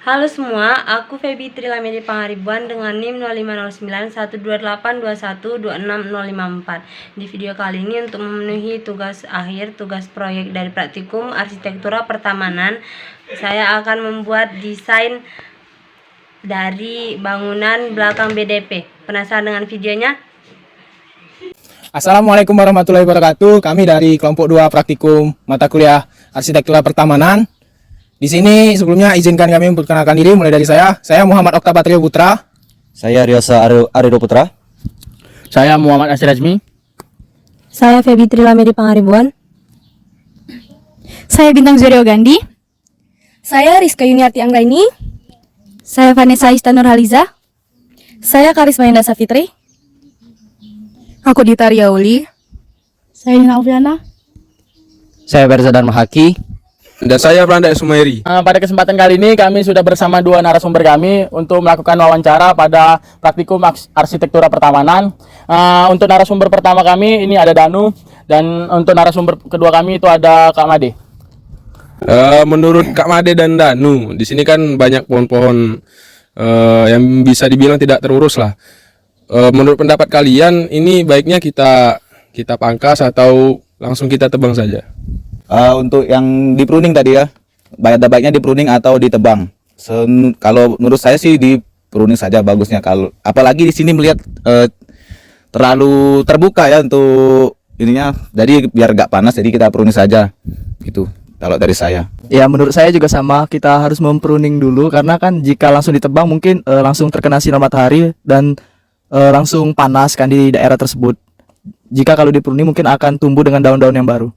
Halo semua, aku Feby Trilamedi Pangaribuan dengan NIM 05091282626054. Di video kali ini untuk memenuhi tugas akhir, tugas proyek dari praktikum arsitektura pertamanan, saya akan membuat desain dari bangunan belakang BDP. Penasaran dengan videonya? Assalamualaikum warahmatullahi wabarakatuh. Kami dari kelompok 2 praktikum mata kuliah arsitektura pertamanan. Di sini sebelumnya izinkan kami memperkenalkan diri mulai dari saya Muhammad Okta Patrio Putra. Saya Riosa Arido Putra. Saya Muhammad Asir Azmi. Saya Feby Trilamedi Pangaribuan. Saya Bintang Zurio Gandhi. Saya Rizka Yuniarti Anggraini. Saya Vanessa Istanur Haliza. Saya Karisma Indah Safitri. Aku Dita Riauli. Saya Nina Alfiana. Saya Berza dan Mahaki. Dan saya Franda Sumairi. Pada kesempatan kali ini kami sudah bersama dua narasumber kami untuk melakukan wawancara pada praktikum arsitektura pertamanan. Untuk narasumber pertama kami ini ada Danu, dan untuk narasumber kedua kami itu ada Kak Made. Menurut Kak Made dan Danu, di sini kan banyak pohon-pohon yang bisa dibilang tidak terurus lah. Menurut pendapat kalian, ini baiknya kita pangkas atau langsung kita tebang saja? Untuk yang di pruning tadi ya, baiknya di pruning atau ditebang. Kalau menurut saya sih di pruning saja bagusnya. Kalau apalagi di sini melihat terlalu terbuka ya untuk ininya, jadi biar gak panas, jadi kita pruning saja gitu. Kalau dari saya. Ya, menurut saya juga sama, kita harus mempruning dulu karena kan jika langsung ditebang mungkin langsung terkena sinar matahari dan langsung panas kan di daerah tersebut. Jika kalau dipruning mungkin akan tumbuh dengan daun-daun yang baru.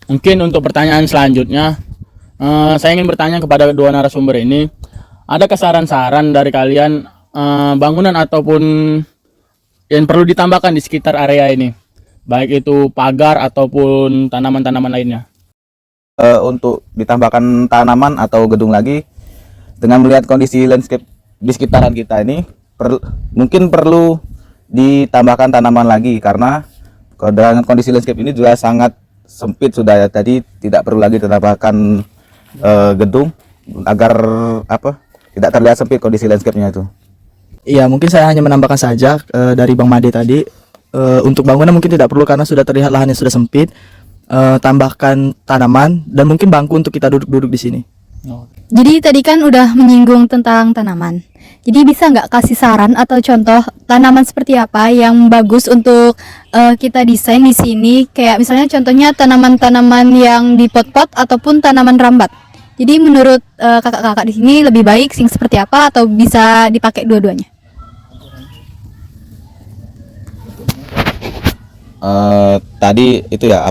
Mungkin untuk pertanyaan selanjutnya, saya ingin bertanya kepada dua narasumber ini, adakah saran-saran dari kalian bangunan ataupun yang perlu ditambahkan di sekitar area ini, baik itu pagar ataupun tanaman-tanaman lainnya? Untuk ditambahkan tanaman atau gedung lagi, dengan melihat kondisi landscape di sekitaran kita ini, mungkin perlu ditambahkan tanaman lagi karena dengan kondisi landscape ini juga sangat sempit sudah ya, tadi tidak perlu lagi ditambahkan gedung agar tidak terlihat sempit kondisi landscape-nya itu. Iya, mungkin saya hanya menambahkan saja dari Bang Made tadi, untuk bangunan mungkin tidak perlu karena sudah terlihat lahannya sudah sempit. Tambahkan tanaman dan mungkin bangku untuk kita duduk-duduk di sini. Jadi tadi kan udah menyinggung tentang tanaman. Jadi bisa nggak kasih saran atau contoh tanaman seperti apa yang bagus untuk kita desain di sini? Kayak misalnya contohnya tanaman-tanaman yang di pot-pot ataupun tanaman rambat. Jadi menurut kakak-kakak di sini lebih baik sing seperti apa atau bisa dipakai dua-duanya? Tadi itu ya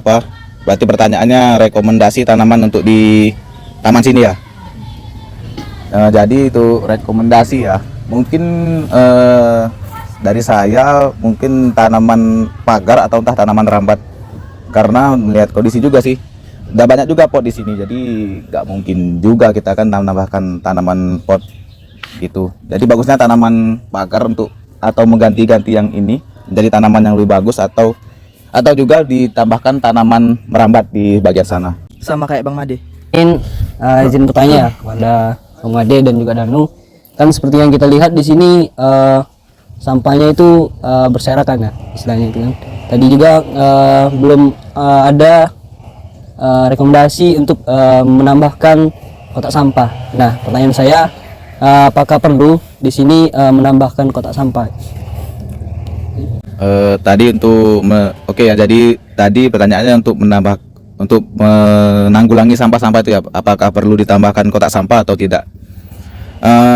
berarti pertanyaannya rekomendasi tanaman untuk di taman sini ya. Jadi itu rekomendasi ya, mungkin dari saya mungkin tanaman pagar atau entah tanaman rambat, karena melihat kondisi juga sih udah banyak juga pot di sini, jadi nggak mungkin juga kita kan menambahkan tanaman pot gitu. Jadi bagusnya tanaman pagar untuk atau mengganti-ganti yang ini menjadi tanaman yang lebih bagus, atau juga ditambahkan tanaman merambat di bagian sana. Sama kayak Bang Made. Izin bertanya kepada Bang Made dan juga Danu, kan seperti yang kita lihat di sini sampahnya itu berserakan ya istilahnya itu kan. Tadi juga belum ada rekomendasi untuk menambahkan kotak sampah. Nah, pertanyaan saya, apakah perlu di sini menambahkan kotak sampah? Tadi untuk jadi tadi pertanyaannya untuk menanggulangi sampah-sampah itu ya, apakah perlu ditambahkan kotak sampah atau tidak?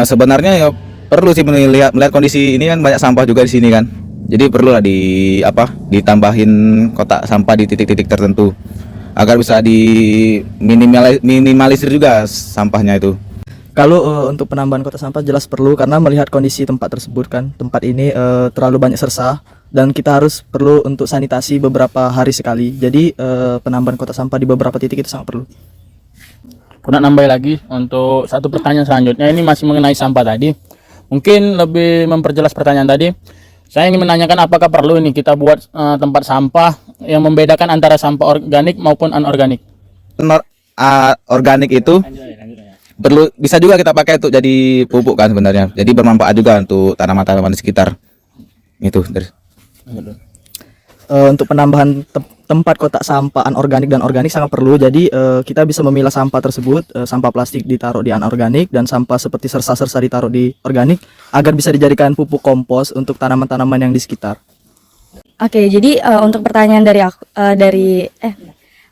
Sebenarnya ya perlu sih, melihat kondisi ini kan banyak sampah juga di sini kan, jadi perlu lah ditambahin kotak sampah di titik-titik tertentu agar bisa minimalisir juga sampahnya itu. Kalau untuk penambahan kotak sampah jelas perlu karena melihat kondisi tempat tersebut kan, tempat ini terlalu banyak sersah dan kita harus perlu untuk sanitasi beberapa hari sekali. Jadi penambahan kotak sampah di beberapa titik itu sangat perlu. Aku nak nambah lagi untuk satu pertanyaan selanjutnya, ini masih mengenai sampah tadi. Mungkin lebih memperjelas pertanyaan tadi. Saya ingin menanyakan apakah perlu ini kita buat tempat sampah yang membedakan antara sampah organik maupun anorganik. Organik itu bisa juga kita pakai untuk jadi pupuk kan sebenarnya. Jadi bermanfaat juga untuk tanaman-tanaman di sekitar. Itu dari. Untuk penambahan tempat kotak sampah anorganik dan organik sangat perlu. Jadi kita bisa memilah sampah tersebut, sampah plastik ditaruh di anorganik dan sampah seperti sersa-sersa ditaruh di organik agar bisa dijadikan pupuk kompos untuk tanaman-tanaman yang di sekitar. Oke, jadi untuk pertanyaan dari aku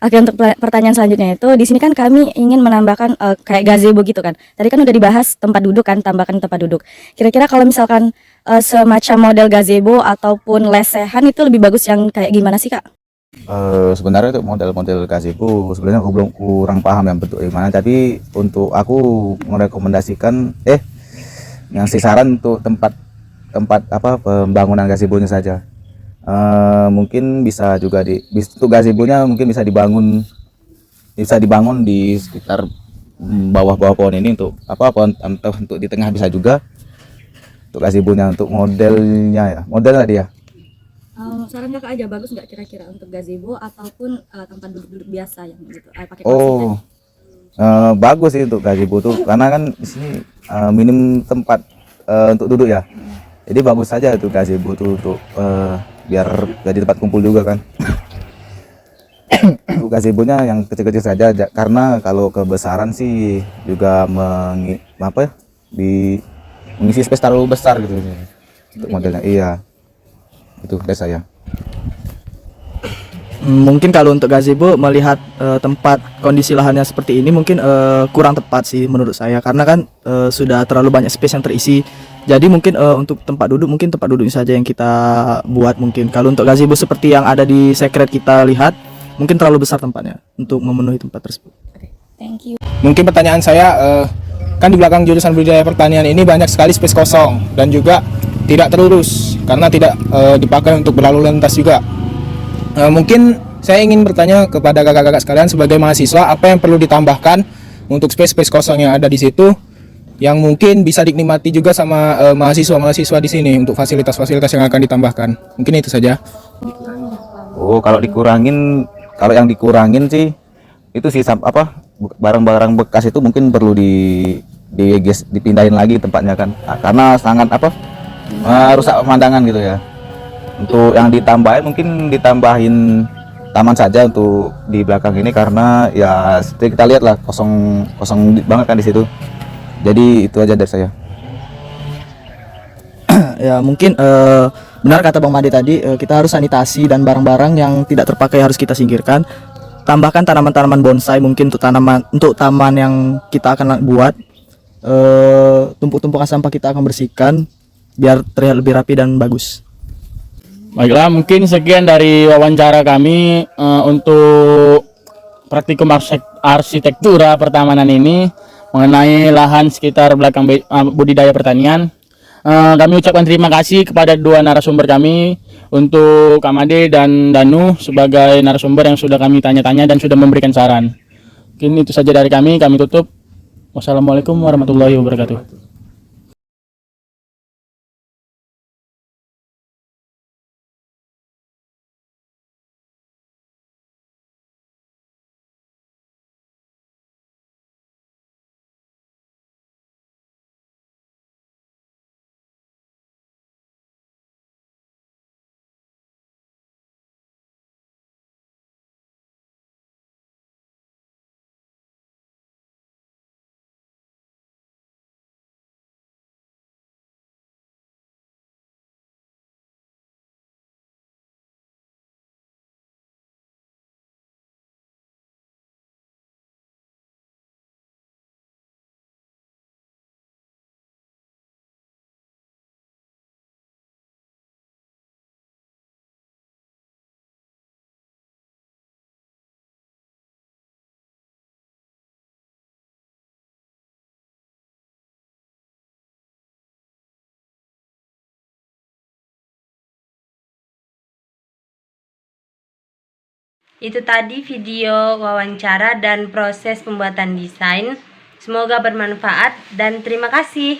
oke, untuk pertanyaan selanjutnya itu di sini kan kami ingin menambahkan kayak gazebo gitu kan. Tadi kan udah dibahas tempat duduk kan, tambahkan tempat duduk. Kira-kira kalau misalkan semacam model gazebo ataupun lesehan itu lebih bagus yang kayak gimana sih, Kak? Sebenarnya untuk model-model gazebo sebenarnya aku belum kurang paham yang bentuk gimana, tapi untuk aku merekomendasikan ngasih saran untuk tempat apa pembangunan gazebonya saja. Mungkin bisa juga untuk gazebonya mungkin bisa dibangun di sekitar bawah-bawah pohon ini untuk atau untuk di tengah bisa juga untuk gazebonya. Untuk modelnya model tadi ya. Saran Kakak aja bagus nggak kira-kira untuk gazebo ataupun tempat duduk-duduk biasa yang gitu pakai Bagus sih untuk gazebo tuh karena kan di sini minim tempat untuk duduk ya. Jadi bagus saja itu gazebo tuh untuk biar jadi tempat kumpul juga kan. Untuk gazebonya yang kecil-kecil saja karena kalau kebesaran sih juga mengisi space terlalu besar gitu untuk modelnya. Iya. Itu dari saya. Mungkin kalau untuk gazebo melihat tempat kondisi lahannya seperti ini mungkin kurang tepat sih menurut saya karena kan sudah terlalu banyak space yang terisi. Jadi mungkin untuk tempat duduk mungkin tempat duduknya saja yang kita buat mungkin. Kalau untuk gazebo seperti yang ada di secret kita lihat mungkin terlalu besar tempatnya untuk memenuhi tempat tersebut. Thank you. Mungkin pertanyaan saya, kan di belakang jurusan budidaya pertanian ini banyak sekali space kosong dan juga tidak terurus karena tidak dipakai untuk berlalu lintas juga. Mungkin saya ingin bertanya kepada kakak-kakak sekalian sebagai mahasiswa, apa yang perlu ditambahkan untuk space kosong yang ada di situ yang mungkin bisa dinikmati juga sama mahasiswa-mahasiswa di sini untuk fasilitas-fasilitas yang akan ditambahkan. Mungkin itu saja. Kalau yang dikurangin sih itu sih barang-barang bekas itu mungkin perlu dipindahin lagi tempatnya kan. Karena sangat rusak pemandangan gitu ya. Untuk yang ditambahin taman saja untuk di belakang ini karena ya seperti kita lihat lah kosong banget kan di situ. Jadi itu aja dari saya. Ya mungkin benar kata Bang Made tadi, kita harus sanitasi dan barang-barang yang tidak terpakai harus kita singkirkan. Tambahkan tanaman-tanaman bonsai mungkin untuk taman yang kita akan buat. Tumpuk-tumpukan sampah kita akan bersihkan biar terlihat lebih rapi dan bagus. Baiklah, mungkin sekian dari wawancara kami untuk praktikum arsitektura pertamanan ini mengenai lahan sekitar belakang budidaya pertanian. Kami ucapkan terima kasih kepada dua narasumber kami, untuk Kak Made dan Danu sebagai narasumber yang sudah kami tanya-tanya dan sudah memberikan saran. Mungkin itu saja dari kami tutup. Wassalamualaikum warahmatullahi wabarakatuh. Itu tadi video wawancara dan proses pembuatan desain. Semoga bermanfaat dan terima kasih.